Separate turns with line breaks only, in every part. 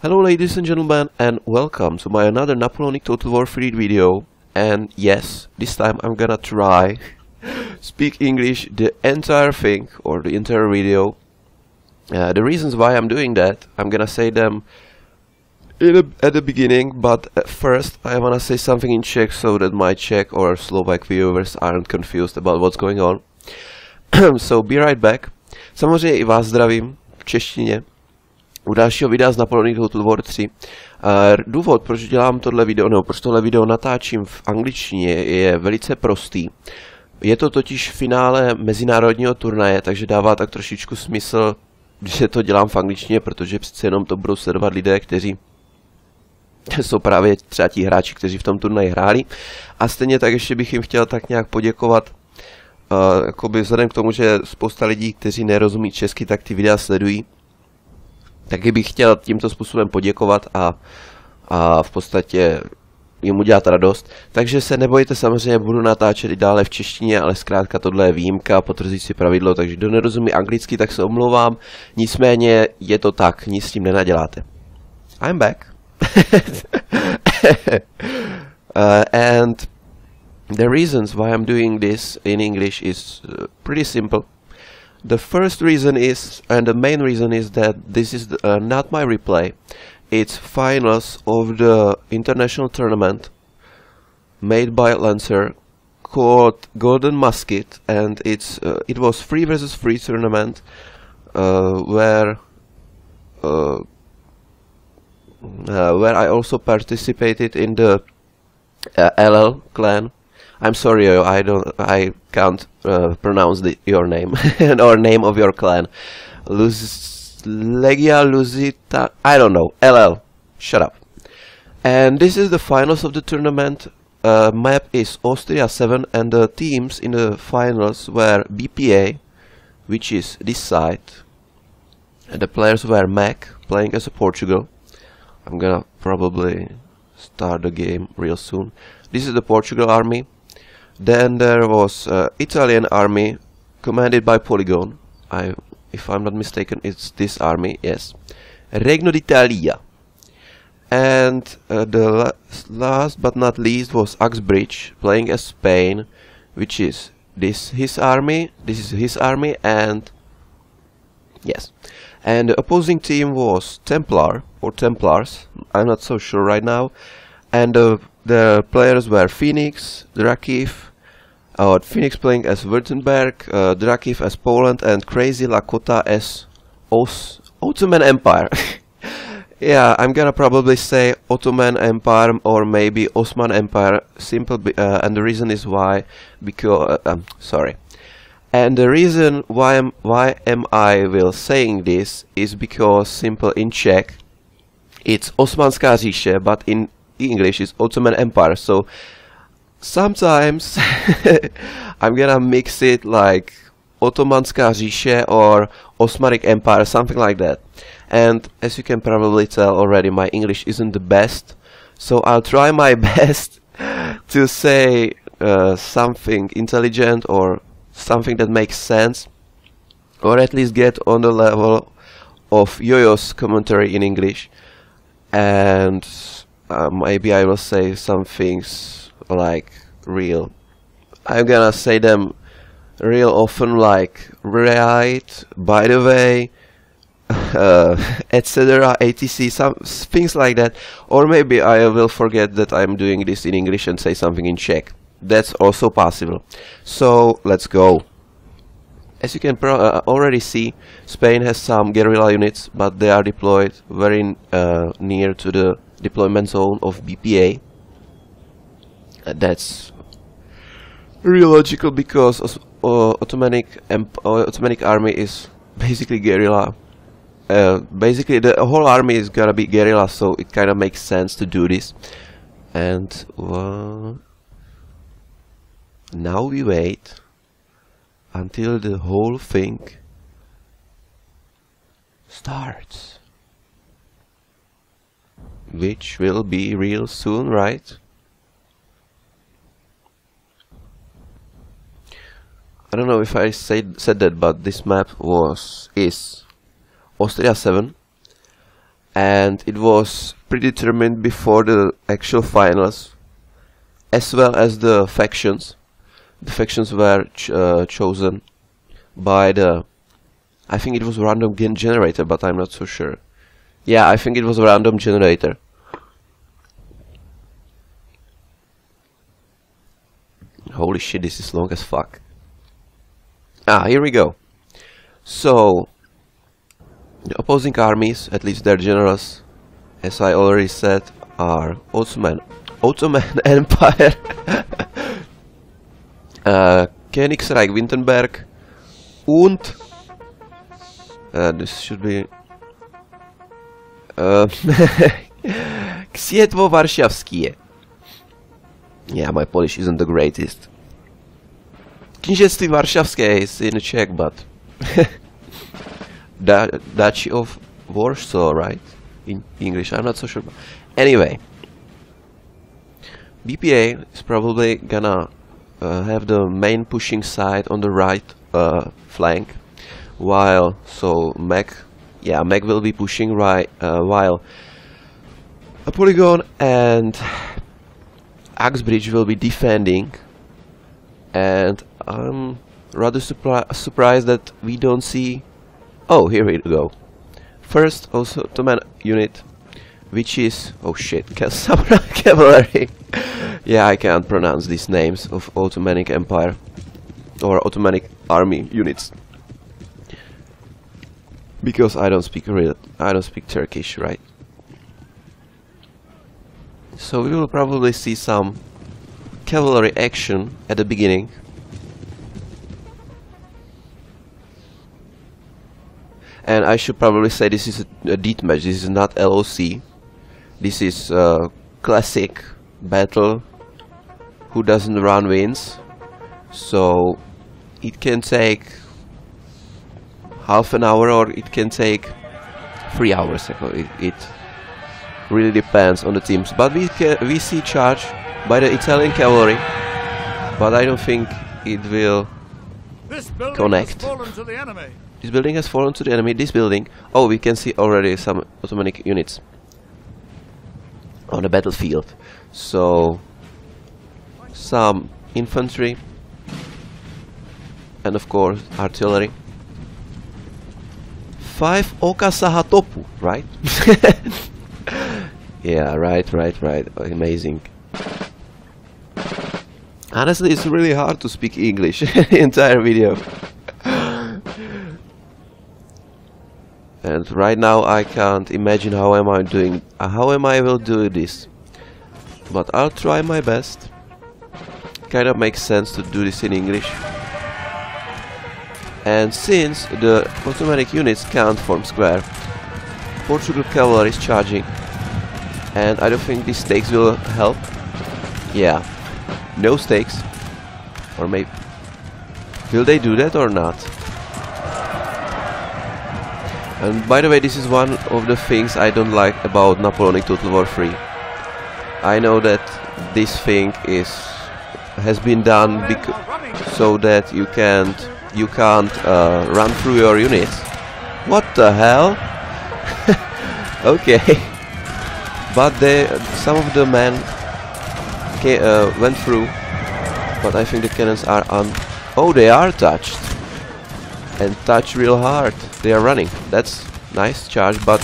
Hello ladies and gentlemen, and welcome to my another Napoleonic Total War free video. And yes, this time I'm gonna try speak English the entire thing or the entire video. The reasons why I'm doing that, I'm gonna say them at the beginning, but first I wanna say something in Czech so that my Czech or Slovak viewers aren't confused about what's going on. So be right back. Samozřejmě i vás zdravím v češtině u dalšího videa z Napoleonic Total War 3. Důvod, proč dělám tohle video, nebo proč tohle video natáčím v angličtině, je velice prostý. Je to totiž finále mezinárodního turnaje, takže dává tak trošičku smysl, že to dělám v angličtině, protože přece jenom to budou sledovat lidé, kteří jsou právě třeba ti hráči, kteří v tom turnaji hráli. A stejně tak ještě bych jim chtěl tak nějak poděkovat, jakoby vzhledem k tomu, že spousta lidí, kteří nerozumí česky, tak ty videa sledují. Taky bych chtěl tímto způsobem poděkovat a v podstatě jim udělat radost. Takže se nebojte, samozřejmě budu natáčet i dále v češtině, ale zkrátka tohle je výjimka, potvrzující pravidlo, takže kdo nerozumí anglicky, tak se omlouvám. Nicméně je to tak, nic s tím nenaděláte. I'm back. And the reasons why I'm doing this in English is pretty simple. The first reason is, and the main reason is that this is not my replay. It's finals of the international tournament made by Lancer called Golden Musket, and it was 3 versus 3 tournament where I also participated in the LL clan. I'm sorry, I can't pronounce your name or name of your clan. Legia Lusita, I don't know. LL, shut up. And this is the finals of the tournament. Map is Austria 7, and the teams in the finals were BPA, which is this side. And the players were Mac, playing as a Portugal. I'm gonna probably start the game real soon. This is the Portugal army. Then there was Italian army commanded by Polygon. If I'm not mistaken, it's this army, yes. Regno d'Italia. And the last but not least was Uxbridge, playing as Spain, which is his army, this is his army, and yes. And the opposing team was Templar, or Templars, I'm not so sure right now. And the players were Phoenix, Drakiv, Phoenix playing as Württemberg, Drakiv as Poland, and Crazy Lakota as Ottoman Empire. Yeah, I'm gonna probably say Ottoman Empire or maybe Osman Empire, simple, and the reason is why, because, sorry. And the reason why am I will saying this is because simple in Czech, it's Osmanská říše, but in English is Ottoman Empire, so sometimes I'm gonna mix it like Ottomanská říše or Osmanic Empire, something like that. And as you can probably tell already, my English isn't the best, so I'll try my best to say something intelligent or something that makes sense, or at least get on the level of Yoyo's commentary in English. And maybe I will say some things like real. I'm gonna say them real often, like right, by the way, etc, etc, some things like that. Or maybe I will forget that I'm doing this in English and say something in Czech. That's also possible. So let's go. As you can already see, Spain has some guerrilla units, but they are deployed very near to the deployment zone of BPA. That's really logical because Ottomanic army is basically guerrilla. Basically, the whole army is gonna be guerrilla, so it kind of makes sense to do this. And now we wait until the whole thing starts, which will be real soon, right? I don't know if I said that, but this map is Austria 7, and it was predetermined before the actual finals, as well as the factions. The factions were chosen by the, I think it was a random generator, but I'm not so sure. Yeah, I think it was a random generator. Holy shit, this is long as fuck. Ah, here we go. So, the opposing armies, at least their generals, as I already said, are Ottoman Empire, Königsreich Württemberg, und this should be Księtwo Warszawskie. Yeah, my Polish isn't the greatest. Knieżeństwo Warszawskie is in Czech, but Duchy of Warsaw, right? In English, I'm not so sure. Anyway, BPA is probably gonna have the main pushing side on the right flank, while Mech will be pushing right, while a Polygon and Uxbridge will be defending, and I'm rather surprised that we don't see. Oh, here we go. First, also Ottoman unit, which is, oh shit, cavalry. Yeah, I can't pronounce these names of Ottomanic Empire or Ottomanic army units because I don't speak Turkish, right? So we will probably see some cavalry action at the beginning. And I should probably say this is a deathmatch, this is not LOC. This is a classic battle. Who doesn't run wins. So it can take half an hour or it can take 3 hours. It really depends on the teams. But we see charge by the Italian cavalry, but I don't think it will connect. This building has fallen to the enemy. This building. Oh, we can see already some Ottomanic units on the battlefield. So some infantry and of course artillery. 5 Oka Sahatopu, right? Yeah, right. Amazing. Honestly, it's really hard to speak English the entire video. And right now I can't imagine how am I will do this. But I'll try my best. Kind of makes sense to do this in English. And since the Ottomanic units can't form square, Portugal cavalry is charging, and I don't think these stakes will help. Yeah, no stakes, or maybe will they do that or not? And by the way, this is one of the things I don't like about Napoleonic Total War 3. I know that this thing has been done so that you can't run through your units. What the hell? Okay, but some of the men went through, but I think the cannons are on. Oh, they are touched, and touch real hard. They are running. That's nice charge, but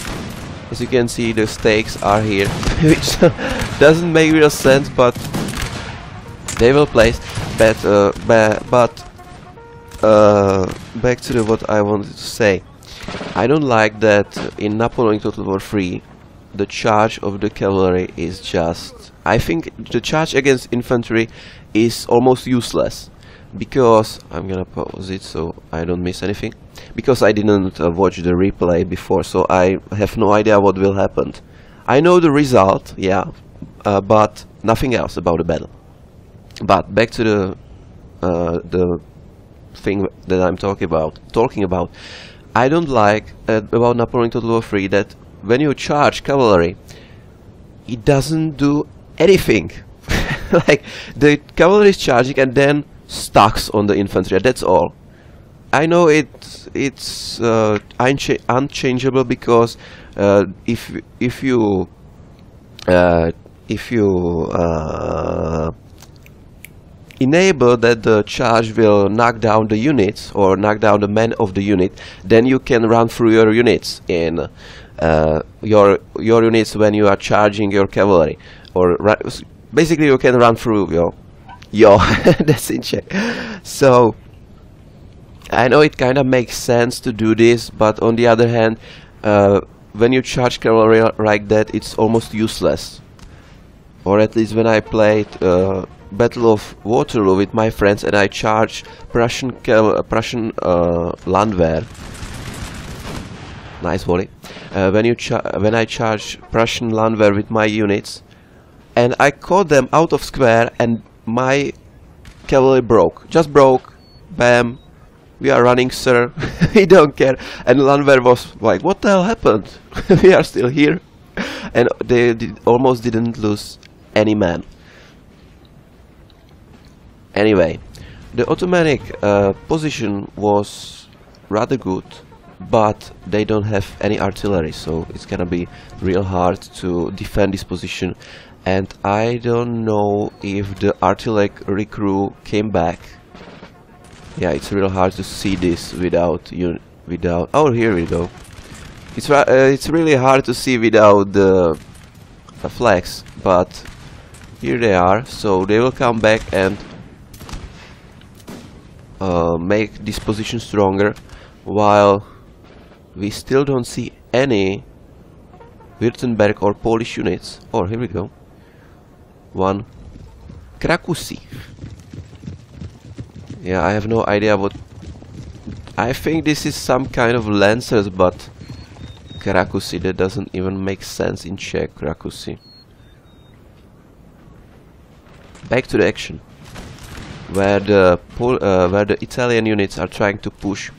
as you can see, the stakes are here, which doesn't make real sense, but they will place. But back to what I wanted to say. I don't like that in Napoleonic Total War 3 the charge of the cavalry is just... I think the charge against infantry is almost useless, because I'm gonna pause it so I don't miss anything, because I didn't watch the replay before, so I have no idea what will happen. I know the result, yeah, but nothing else about the battle. But back to the thing that I'm talking about. I don't like about Napoleonic Total War 3 that when you charge cavalry, it doesn't do anything. Like the cavalry is charging and then stacks on the infantry. That's all. I know it's unchangeable because if you enable that the charge will knock down the units or knock down the men of the unit, then you can run through your units in your units when you are charging your cavalry, or basically you can run through your that's in Czech. So I know it kind of makes sense to do this, but on the other hand, when you charge cavalry like that, it's almost useless. Or at least when I played Battle of Waterloo with my friends and I charged Prussian Landwehr. Nice volley. When I charged Prussian Landwehr with my units, and I caught them out of square, and my cavalry broke. Just broke. Bam. We are running, sir. We don't care. And Landwehr was like, what the hell happened? We are still here. And they almost didn't lose any man. Anyway, the Ottomanic position was rather good, but they don't have any artillery, so it's gonna be real hard to defend this position. And I don't know if the artillery crew came back. Yeah, it's real hard to see this without. Oh, here we go. It's really hard to see without the flags, but here they are. So they will come back and make this position stronger, while we still don't see any Württemberg or Polish units. Oh, here we go. One Krakusy. Yeah, I have no idea what. I think this is some kind of lancers, but Krakusy, that doesn't even make sense in Czech. Krakusy. Back to the action, where the Italian units are trying to push,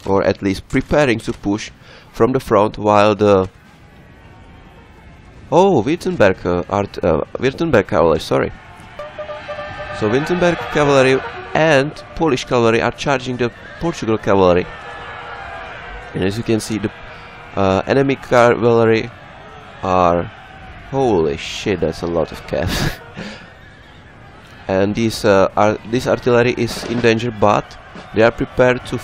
or at least preparing to push from the front, while the Württemberg cavalry. Sorry. So Württemberg cavalry and Polish cavalry are charging the Portugal cavalry, and as you can see, the enemy cavalry are, holy shit, that's a lot of cav. And this artillery is in danger, but they are prepared to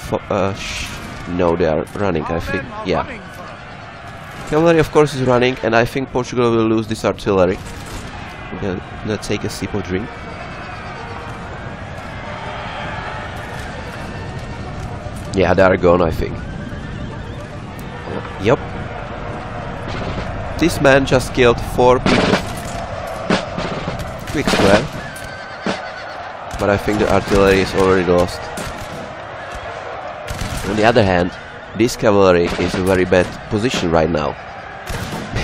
no, they are running, I think. Yeah, cavalry of course is running, and I think Portugal will lose this artillery. Let's take a sip of drink. Yeah, they are gone, I think. Yep. This man just killed 4 people. Quick square. But I think the artillery is already lost. On the other hand, this cavalry is in a very bad position right now,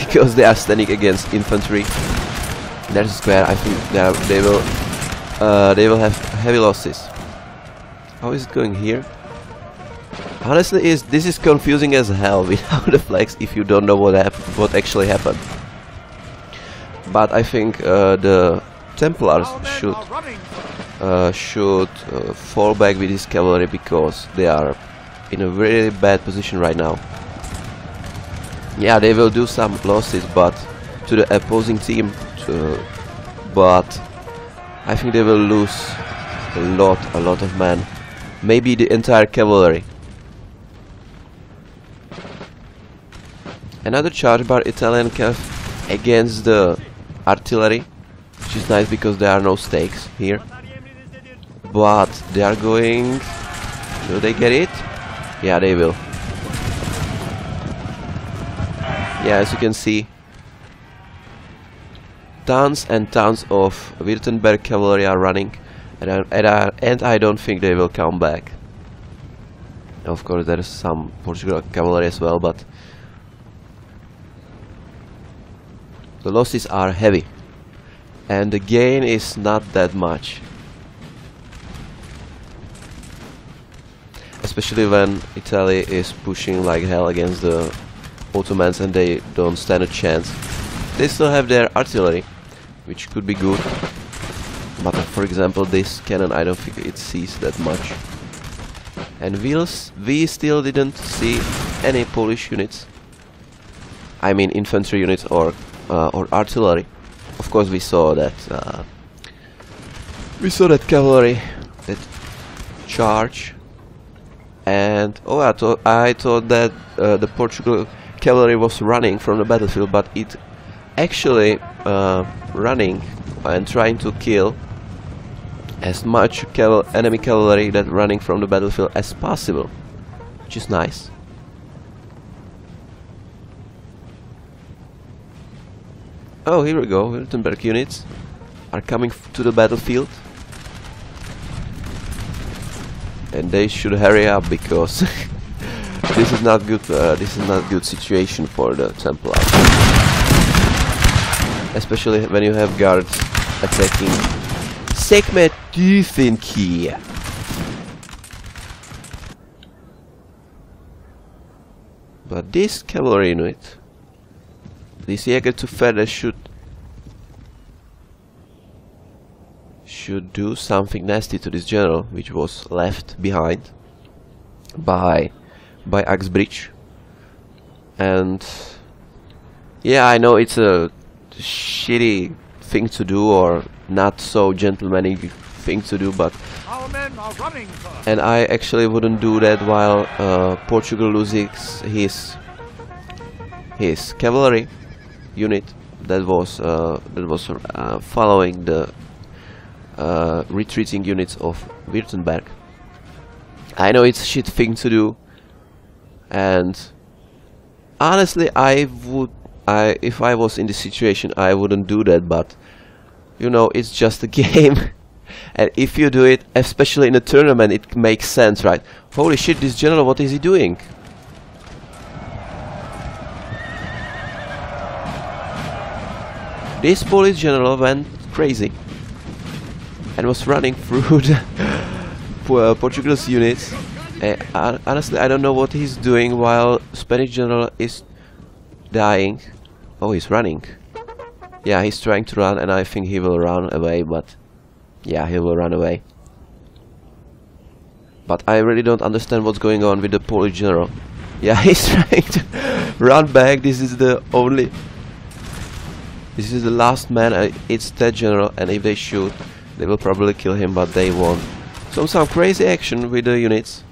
because they are standing against infantry. There's a square. I think they will have heavy losses. How is it going here? Honestly, this is confusing as hell without the flags if you don't know what actually happened. But I think the Templars should fall back with this cavalry, because they are in a really bad position right now. Yeah, they will do some losses, but to the opposing team, but I think they will lose a lot of men, maybe the entire cavalry. Another charge by Italian cav against the artillery, which is nice because there are no stakes here. But they are going. Will they get it? Yeah, they will. Yeah, as you can see, tons and tons of Württemberg cavalry are running, and I don't think they will come back. Of course, there is some Portugal cavalry as well, but the losses are heavy, and the gain is not that much. Especially when Italy is pushing like hell against the Ottomans and they don't stand a chance. They still have their artillery, which could be good. But for example, this cannon, I don't think it sees that much. And we still didn't see any Polish units. I mean infantry units or artillery. Of course, we saw that cavalry, that charge, and oh, I thought that the Portugal cavalry was running from the battlefield, but it actually running and trying to kill as much enemy cavalry that running from the battlefield as possible, which is nice. Oh, here we go. Württemberg units are coming to the battlefield, and they should hurry up because this is not good. This is not good situation for the Templars, especially when you have guards attacking. Segment, do you think here? But this cavalry unit, this Jäger feather should do something nasty to this general, which was left behind by Uxbridge. And yeah, I know it's a shitty thing to do, or not so gentlemanly thing to do, but
our men are running, sir.
And I actually wouldn't do that while Portugal loses his cavalry unit that was following the retreating units of Württemberg. I know it's a shit thing to do, and honestly, if I was in this situation, I wouldn't do that. But you know, it's just a game, and if you do it, especially in a tournament, it makes sense, right? Holy shit, this general, what is he doing? This Polish general went crazy and was running through the Portugal's units. Honestly, I don't know what he's doing while Spanish general is dying. Oh, he's running. Yeah, he's trying to run, and I think he will run away, but yeah, he will run away. But I really don't understand what's going on with the Polish general. Yeah, he's trying to run back. This is the last man. It's that general, and if they shoot, they will probably kill him, but they won't. So some crazy action with the units,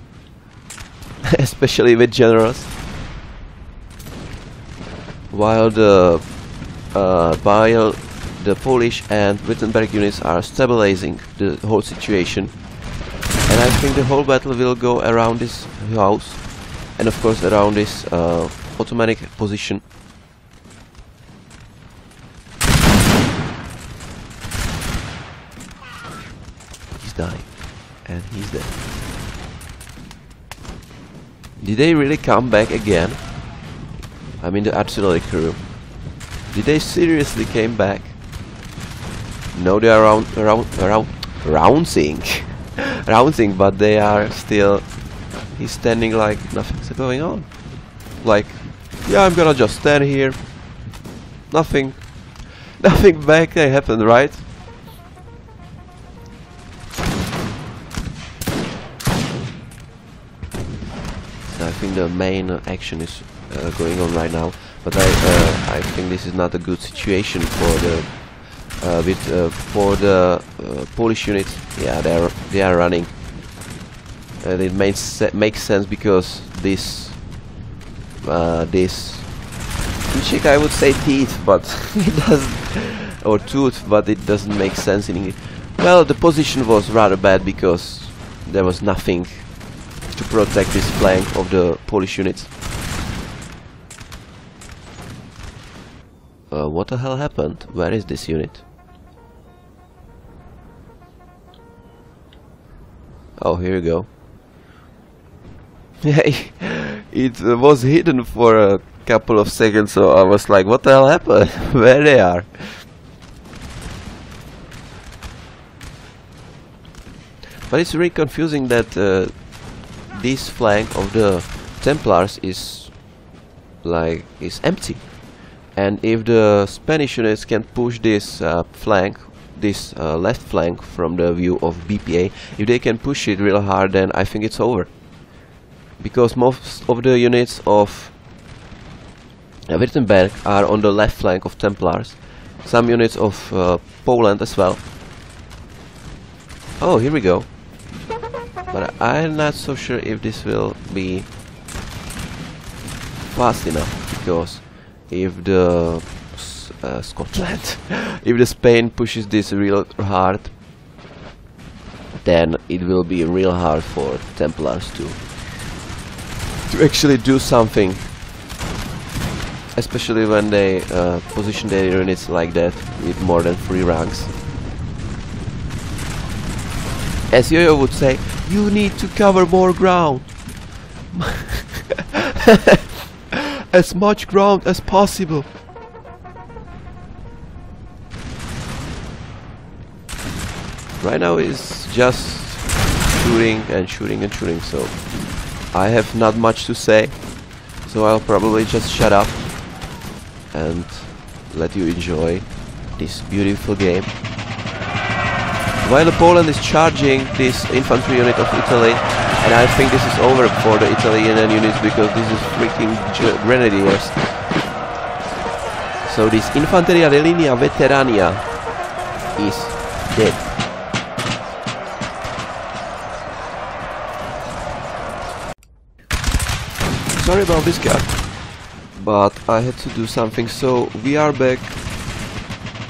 especially with generals. While the Polish and Württemberg units are stabilizing the whole situation, and I think the whole battle will go around this house, and of course around this Ottoman position. He's dying, and he's dead. Did they really come back again? I mean the artillery crew. Did they seriously came back? No, they are rounding, but they are still. He's standing like nothing's going on. Like, yeah, I'm gonna just stand here. Nothing bad can happen, right? So I think the main action is going on right now, but I think this is not a good situation for the Polish units. Yeah, they are running. It makes sense because this chick, I would say teeth, but it doesn't, or tooth, but it doesn't make sense in English. Well, the position was rather bad because there was nothing to protect this flank of the Polish units. What the hell happened? Where is this unit? Oh, here you go. It was hidden for a couple of seconds, so I was like, what the hell happened? Where they are? But it's really confusing that this flank of the Templars is empty. And if the Spanish units can push this flank, this left flank from the view of BPA, if they can push it real hard, then I think it's over. Because most of the units of Württemberg are on the left flank of Templars. Some units of Poland as well. Oh, here we go. But I'm not so sure if this will be fast enough, because if the Scotland, if the Spain pushes this real hard, then it will be real hard for Templars to actually do something, especially when they position their units like that with more than 3 ranks. As Yo-Yo would say, you need to cover more ground. As much ground as possible. Right now is just shooting and shooting and shooting, so I have not much to say, so I'll probably just shut up and let you enjoy this beautiful game. While Poland is charging this infantry unit of Italy, and I think this is over for the Italian units because this is freaking grenadiers. So this Infanteria de Linea Veterania is dead. Sorry about this guy, but I had to do something, so we are back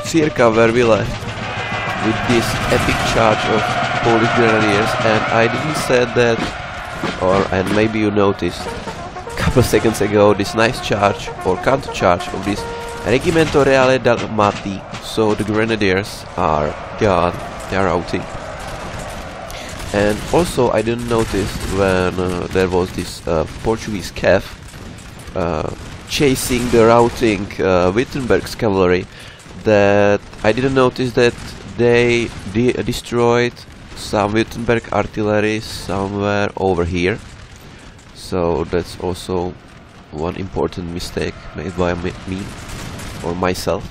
circa where we left with this epic charge of Polish grenadiers, and I didn't say that, and maybe you noticed a couple of seconds ago, this nice charge or counter charge of this Regimento Reale Dalmati. So the grenadiers are gone, they are routing. And also I didn't notice when there was this Portuguese cav chasing the routing Württemberg's cavalry, that I didn't notice that they destroyed some Württemberg artillery somewhere over here. So that's also one important mistake made by me or myself.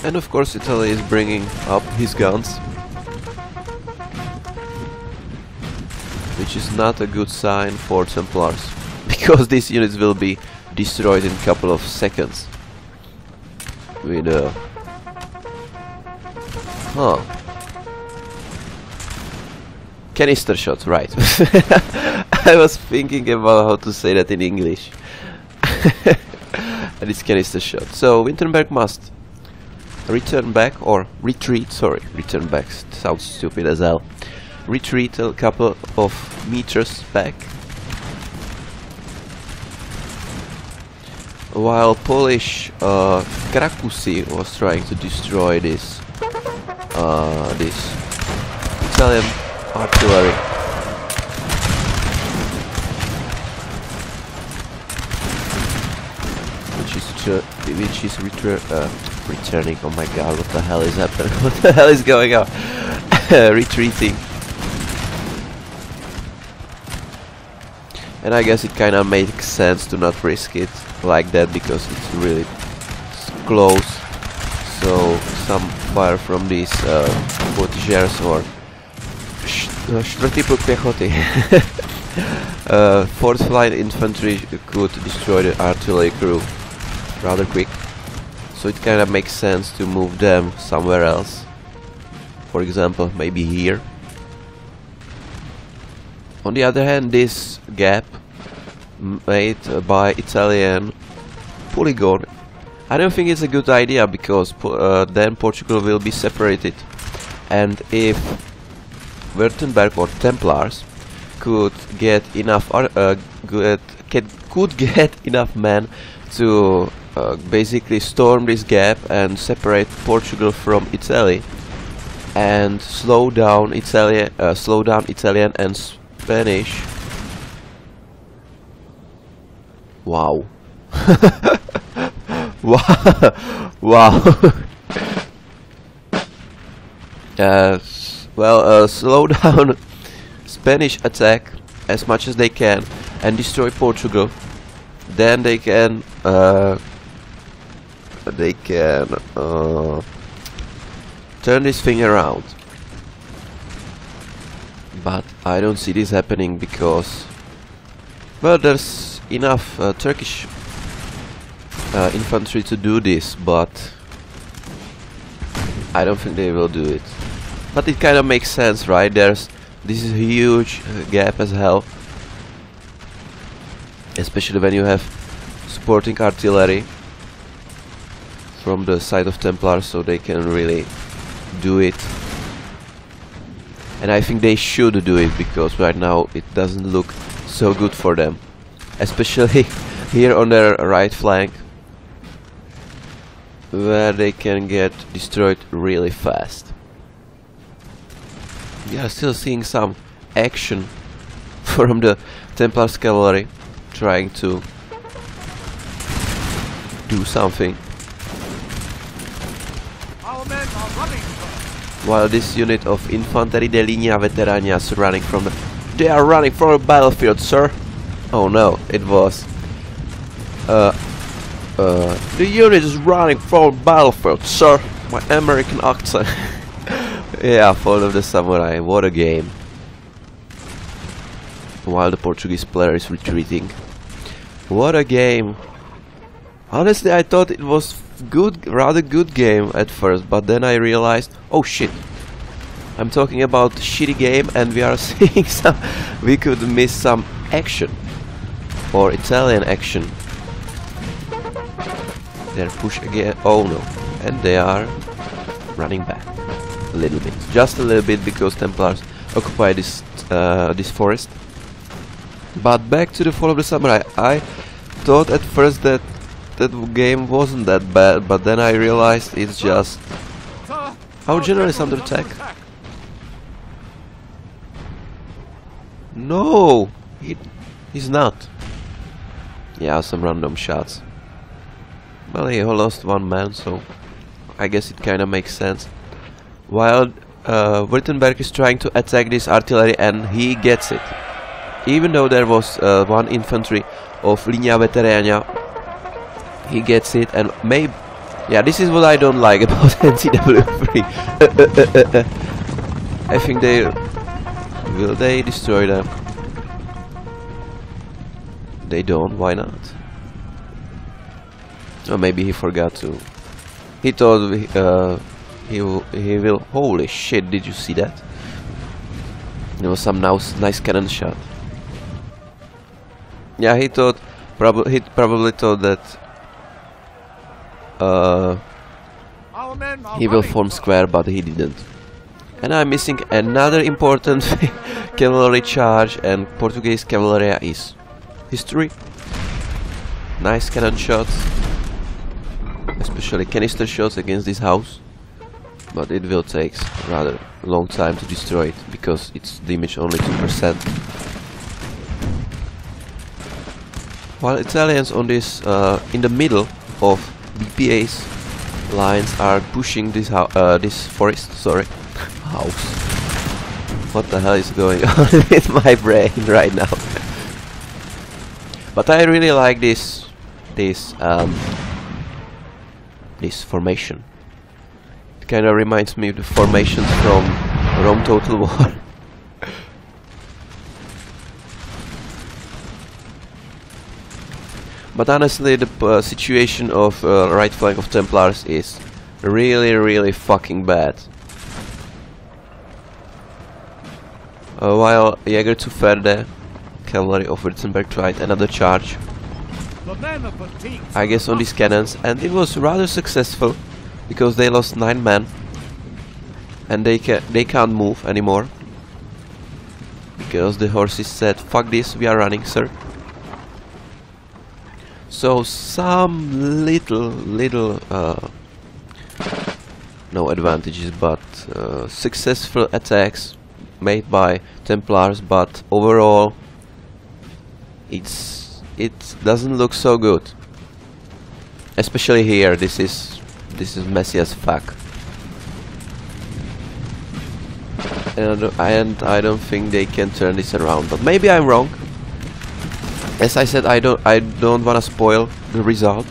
And of course Italy is bringing up his guns, which is not a good sign for Templars, because these units will be destroyed in a couple of seconds with canister shot, right. I was thinking about how to say that in English. And it's canister shot. So Württemberg must return back, or retreat, sorry, return back sounds stupid as hell. Retreat a couple of meters back, while Polish Krakusy was trying to destroy this Italian artillery. Which is returning. Oh my god, what the hell is happening? What the hell is going on? Retreating. And I guess it kinda makes sense to not risk it like that, because it's really close. So some fire from these Portugers or Štvrtý pluk pěchoty, 4th line infantry could destroy the artillery crew rather quick. So it kinda makes sense to move them somewhere else. For example, maybe here. On the other hand, this gap made by Italian Polygon, I don't think it's a good idea, because then Portugal will be separated, and if Württemberg or Templars could get enough could get enough men to basically storm this gap and separate Portugal from Italy and slow down Italian and Spanish. Wow. Wow. Well, slow down Spanish attack as much as they can and destroy Portugal. Then they can turn this thing around. But I don't see this happening because, well, there's enough Turkish infantry to do this, but I don't think they will do it. But it kind of makes sense, right? This is a huge gap as hell, especially when you have supporting artillery from the side of Templars, so they can really do it. And I think they should do it, because right now it doesn't look so good for them, especially here on their right flank, where they can get destroyed really fast. We are still seeing some action from the Templars cavalry trying to do something,
Our men are running, sir.
while this unit of Infanterie de Linea Veterania is running from the... They are running from the battlefield, sir! Oh no, it was... the unit is running from the battlefield, sir! My American accent. Yeah, Fall of the Samurai, what a game. While the Portuguese player is retreating. What a game. Honestly, I thought it was good, rather good game at first, but then I realized, oh shit, I'm talking about shitty game, and we are seeing some, we could miss some action, or Italian action. They're push again, oh no, and they are running back a little bit, just a little bit, because Templars occupy this this forest. But back to the Fall of the Samurai. I thought at first that game wasn't that bad, but then I realized it's just...
Sir,
Our general is under attack. No! He's not. Yeah, some random shots. Well, he lost one man, so I guess it kinda makes sense. While Württemberg is trying to attack this artillery, and he gets it. Even though there was one infantry of Linea Veterania, he gets it, and maybe... Yeah, this is what I don't like about NCW3. I think they... Will they destroy them? They don't, why not? Or maybe he forgot to... He thought he will... Holy shit, did you see that? There was some nice cannon shot. Yeah, he thought... He probably thought that...
Our men are
he will
running,
form
sir.
square, but he didn't. And I'm missing another important cavalry charge, and Portuguese cavalry is history. Nice cannon shots, especially canister shots against this house, but it will take rather long time to destroy it, because it's damage only 2%. While Italians on this in the middle of BPA's lines are pushing this this forest, sorry, house. What the hell is going on with my brain right now? But I really like this formation. It kind of reminds me of the formations from Rome Total War. But honestly, the situation of right flank of Templars is really fucking bad. While Jäger zu Ferde, cavalry of Württemberg, tried another charge,
The men are fatigued.
I guess on these cannons, and it was rather successful, because they lost 9 men, and they can't move anymore, because the horses said, "Fuck this, we are running, sir." So some little no advantages, but successful attacks made by Templars, but overall it doesn't look so good. Especially here, this is messy as fuck. And I don't think they can turn this around, but maybe I'm wrong. As I said, I don't wanna spoil the result.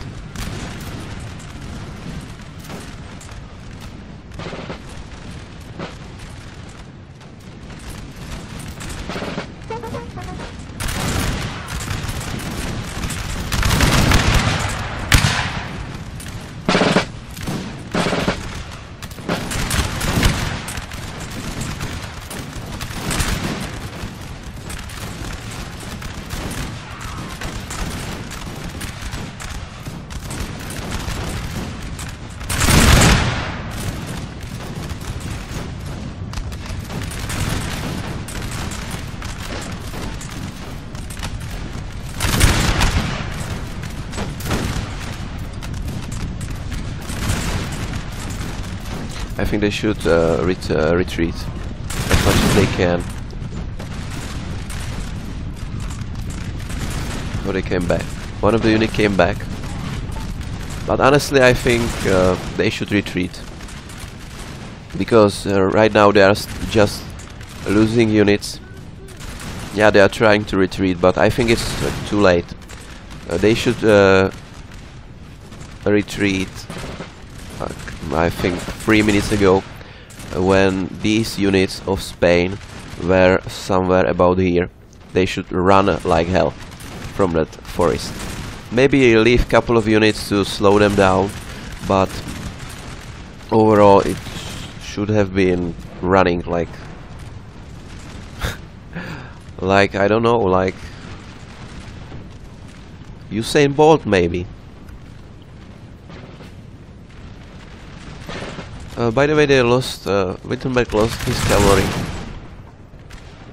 I think they should retreat as much as they can. Oh, they came back. One of the unit came back. But honestly, I think they should retreat. Because right now they are just losing units. Yeah, they are trying to retreat, but I think it's too late. They should retreat, I think 3 minutes ago, when these units of Spain were somewhere about here. They should run like hell from that forest. Maybe leave a couple of units to slow them down, but overall it should have been running like like, I don't know, like Usain Bolt maybe. By the way, they lost, Württemberg lost his cavalry.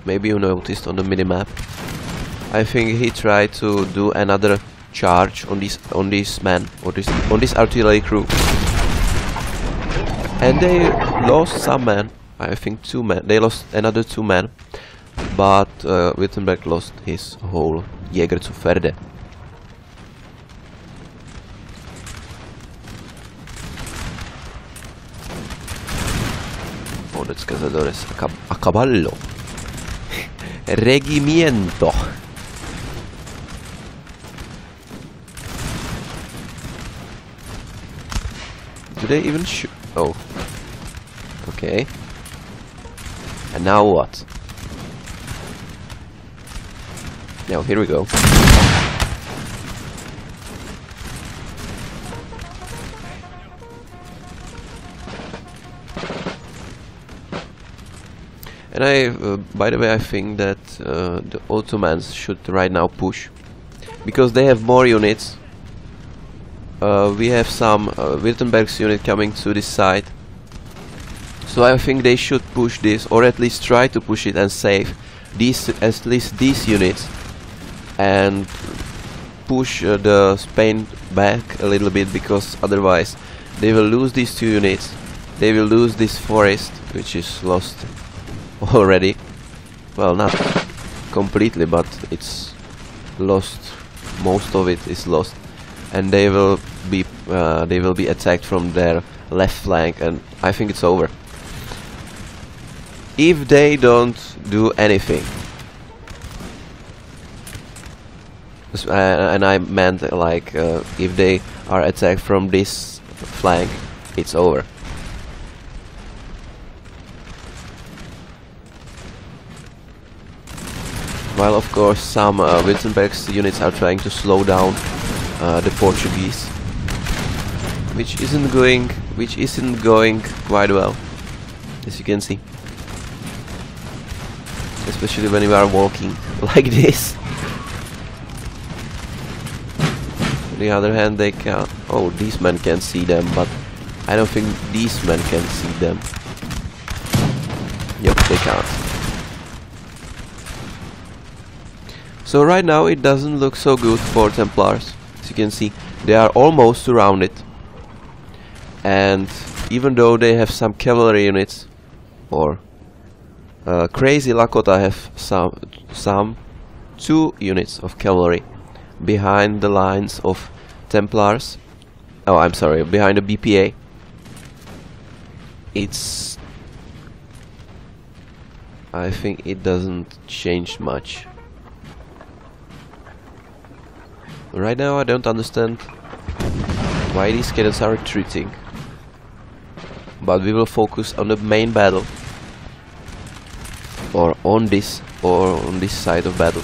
Maybe you noticed on the minimap. I think he tried to do another charge on these men, or on this artillery crew. And they lost some men, I think 2 men. They lost another 2 men. But Württemberg lost his whole Jäger zu Pferde. Oh, that's Cazadores a caballo. Regimiento. Do they even shoot? Oh. Okay. And now what? Now here we go. And by the way, I think that the Ottomans should right now push, because they have more units. We have some Württemberg's unit coming to this side, so I think they should push this, or at least try to push it and save these, at least these units, and push the Spain back a little bit, because otherwise they will lose these 2 units. They will lose this forest, which is lost already. Well, not completely, but it's lost. Most of it is lost, and they will be attacked from their left flank, and I think it's over if they don't do anything. And I meant like if they are attacked from this flank, it's over. While of course some Württemberg's units are trying to slow down the Portuguese, which isn't going quite well, as you can see, especially when you are walking like this. On the other hand, they can. Oh, these men can see them, but I don't think these men can see them. Yep, they can't. So right now it doesn't look so good for Templars. As you can see, they are almost surrounded, and even though they have some cavalry units, or crazy Lakota have some 2 units of cavalry behind the lines of Templars. Oh, I'm sorry, behind the BPA. I think it doesn't change much. Right now I don't understand why these cannons are retreating. But we will focus on the main battle, or on this side of battle.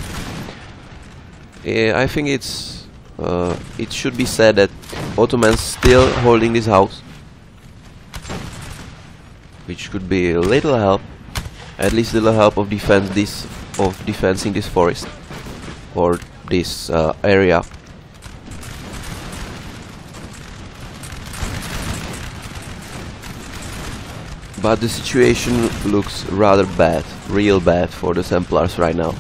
I think it should be said that Ottomans still holding this house, which could be a little help, at least a little help of defending this forest, or this area. But the situation looks rather bad, real bad for the Templars right now.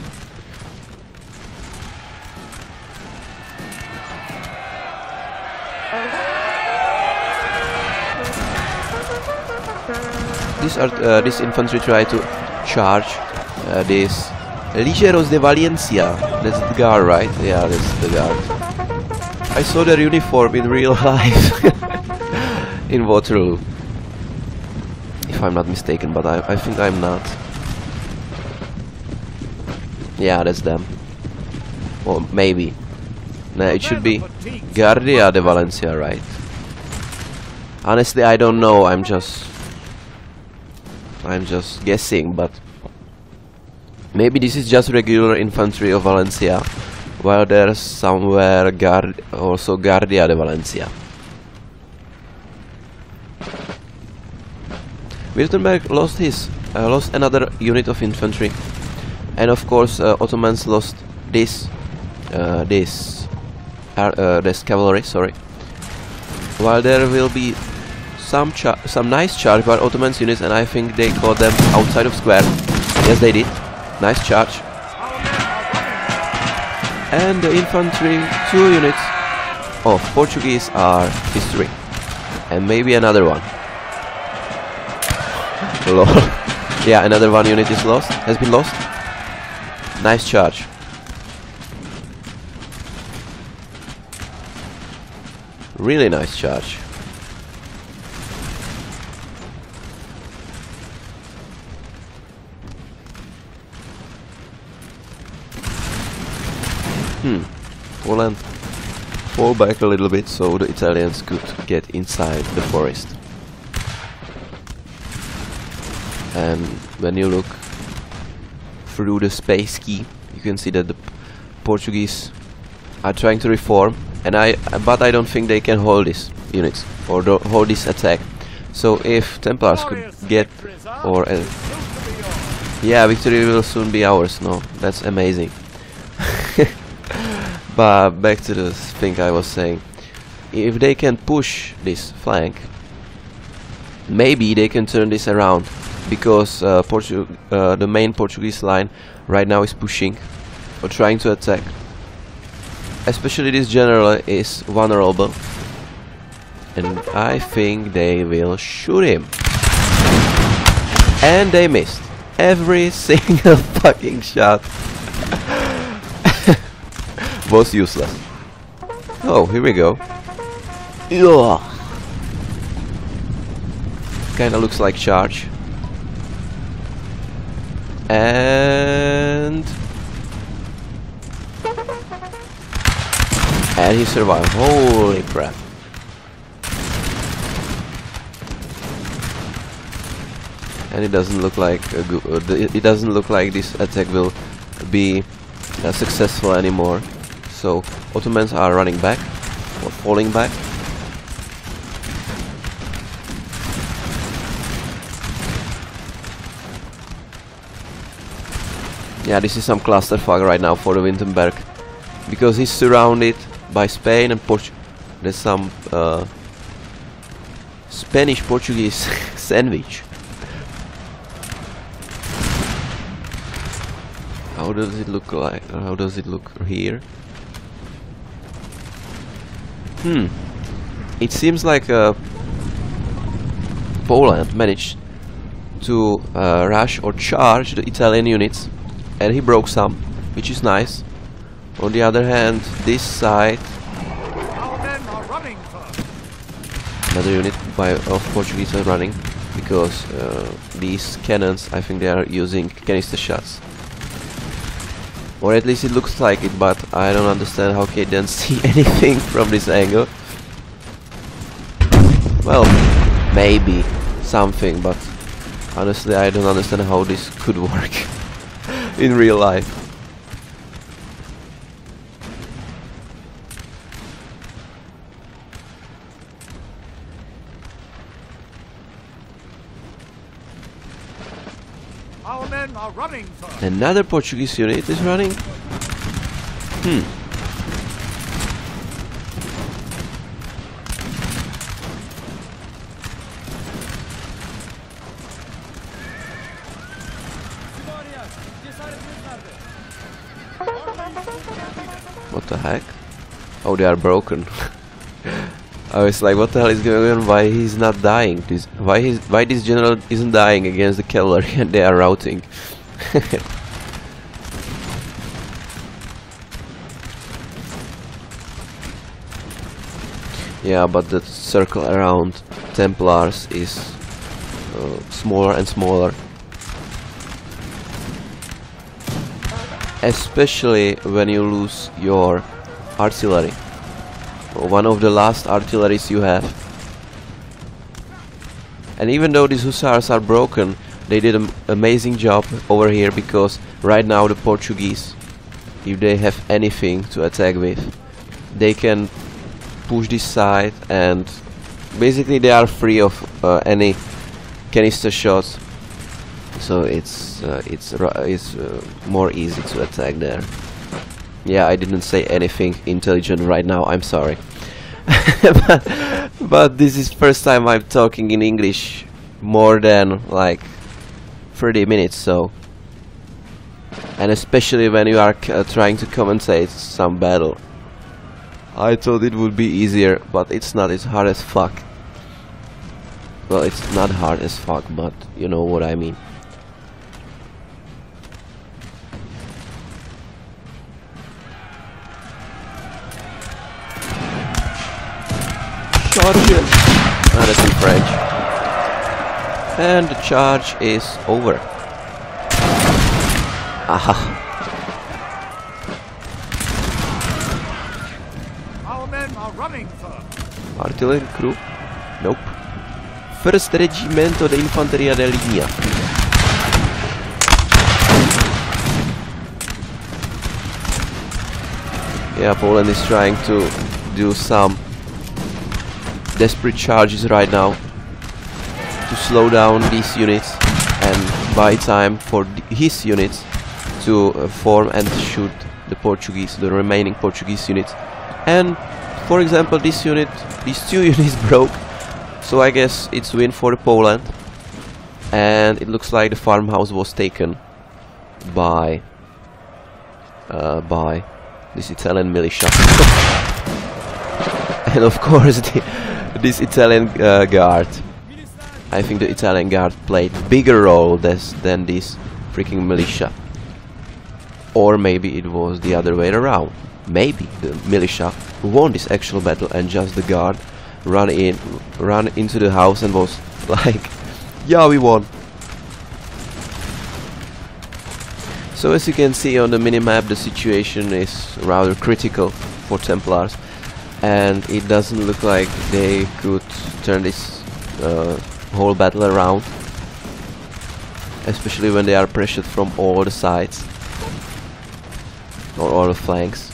this infantry try to charge this Ligeros de Valencia. That's the guard, right? Yeah, that's the guard. I saw their uniform in real life in Waterloo, if I'm not mistaken, but I think I'm not. Yeah, that's them. Or maybe. Nah, it should be Guardia de Valencia, right? Honestly, I don't know. I'm just guessing, but maybe this is just regular infantry of Valencia, while there's somewhere also Guardia de Valencia. Württemberg lost another unit of infantry, and of course Ottomans lost this cavalry. Sorry. While there will be some nice charge by Ottoman's units, and I think they caught them outside of square. Yes, they did. Nice charge. And the infantry 2 units of Portuguese are history, and maybe another one. Lol. Yeah, another 1 unit is lost. Has been lost. Nice charge. Really nice charge. Poland fall back a little bit so the Italians could get inside the forest. And when you look through the space key, you can see that the Portuguese are trying to reform, and but I don't think they can hold these units or hold this attack. So if Templars could get, or yeah, victory will soon be ours. No, that's amazing. But back to the thing I was saying. If they can push this flank, maybe they can turn this around, because the main Portuguese line right now is pushing or trying to attack. Especially this general is vulnerable, and I think they will shoot him. And they missed every single fucking shot. Was useless. Oh, here we go. Ugh. Kinda looks like charge. And he survived. Holy crap. And it doesn't look like it doesn't look like this attack will be successful anymore. So Ottomans are running back or falling back. Yeah, this is some clusterfuck right now for the Württemberg, because he's surrounded by Spain and Portugal. There's some Spanish-Portuguese sandwich. How does it look like? How does it look here? It seems like Poland managed to rush or charge the Italian units, and he broke some, which is nice. On the other hand, this side, another unit of Portuguese are running, because these cannons, I think they are using canister shots. Or at least it looks like it, but I don't understand how they don't see anything from this angle. Well, maybe something, but honestly I don't understand how this could work in real life.
Our men are running, sir.
Another Portuguese unit is running. What the heck? Oh, they are broken. I was like, what the hell is going on? Why he's not dying? Why this general isn't dying against the cavalry and they are routing? Yeah, but the circle around Templars is smaller and smaller. Especially when you lose your artillery. One of the last artilleries you have. And even though these hussars are broken, they did an amazing job over here, because right now the Portuguese, if they have anything to attack with, they can push this side and basically they are free of any canister shots, so it's more easy to attack there. Yeah, I didn't say anything intelligent right now, I'm sorry. but this is first time I'm talking in English more than like 30 minutes, so, and especially when you are trying to commentate some battle. I thought it would be easier, but it's not. It's hard as fuck. Well, it's not hard as fuck, but you know what I mean. Charge it! Ah, that's in French. And the charge is over. Aha. Artillery crew? Nope. First Regimento de Infanteria de Linea. Yeah, Poland is trying to do some desperate charges right now to slow down these units and buy time for his units to form and shoot the Portuguese, the remaining Portuguese units. And for example, this unit, these two units broke, so I guess it's win for Poland. And it looks like the farmhouse was taken by this Italian militia. And of course this Italian guard. I think the Italian guard played bigger role than this freaking militia. Or maybe it was the other way around. Maybe the militia won this actual battle and just the guard ran into the house and was like, yeah, we won. So as you can see on the minimap, the situation is rather critical for Templars, and it doesn't look like they could turn this whole battle around, especially when they are pressured from all the sides or all the flanks.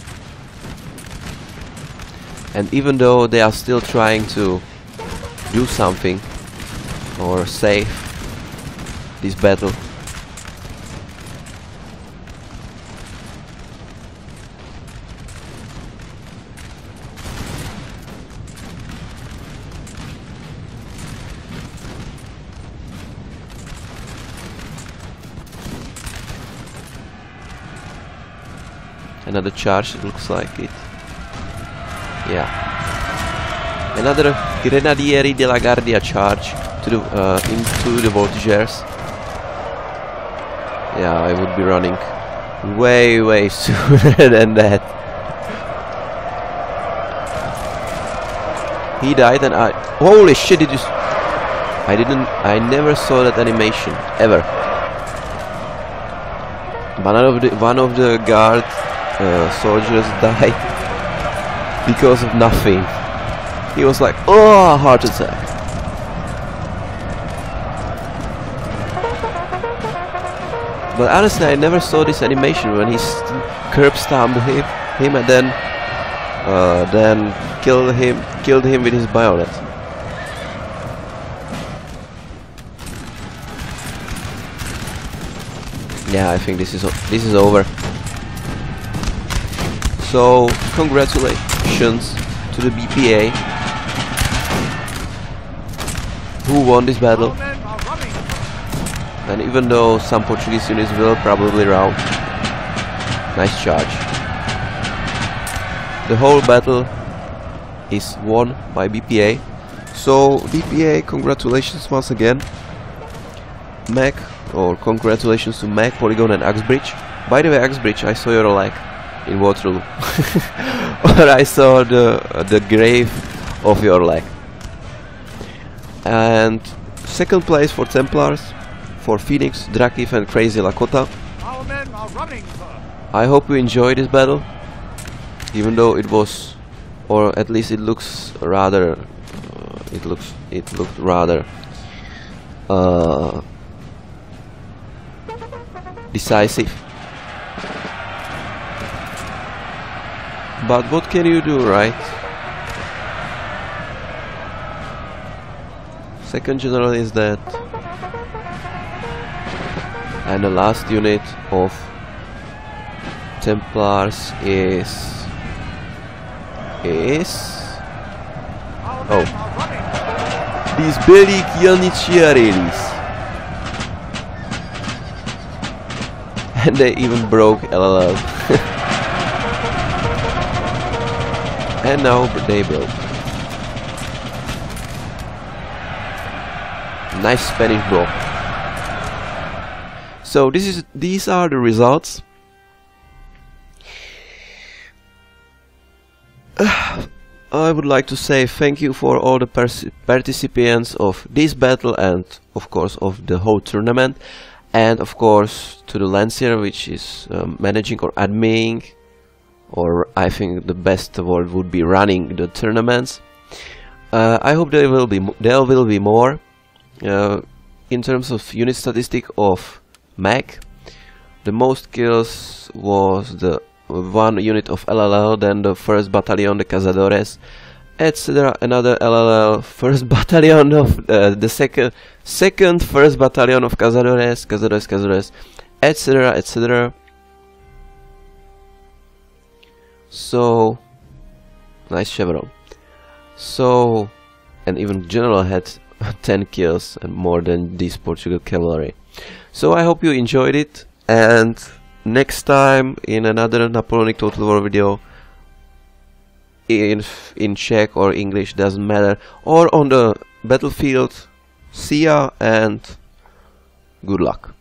And even though they are still trying to do something or save this battle, another charge, it looks like it. Yeah. Another Grenadieri della Guardia charge to the into the voltigeurs. Yeah, I would be running way sooner than that. He died and holy shit, I never saw that animation ever. One of the guard soldiers died because of nothing. He was like, oh, heart attack. But honestly, I never saw this animation when he curb stomped him and then killed him with his bayonet. Yeah, I think this is over. So congratulations to the BPA who won this battle. And even though some Portuguese units will probably rout, nice charge. The whole battle is won by BPA. So BPA, congratulations once again. Mac, or congratulations to Mac, Polygon and Uxbridge. By the way, Uxbridge, I saw your leg in Waterloo. Or I saw the grave of your leg. And second place for Templars, for Phoenix, Drakiv and Crazy Lakota.
Our men are running, sir.
I hope you enjoyed this battle, even though it was, or at least it looks rather, it looked rather decisive. But what can you do, right? Second general is dead, and the last unit of Templars is oh, these Belli Chianichiarelis. And they even broke LLL. And now they broke. Nice Spanish bro. So these are the results. I would like to say thank you for all the participants of this battle and of course of the whole tournament, and of course to the Lancier, which is managing or adminning, or I think the best word would be running the tournaments. I hope there will be more. In terms of unit statistic of Mac, the most kills was the one unit of LLL, then the 1st Battalion, the Cazadores, etc. Another LLL, 1st Battalion of the second 1st Battalion of Cazadores, etc. etc. So nice chevron. So, and even General had 10 kills and more than this Portugal cavalry. So I hope you enjoyed it, and next time in another Napoleonic Total War video, in Czech or English, doesn't matter, or on the battlefield. See ya and good luck.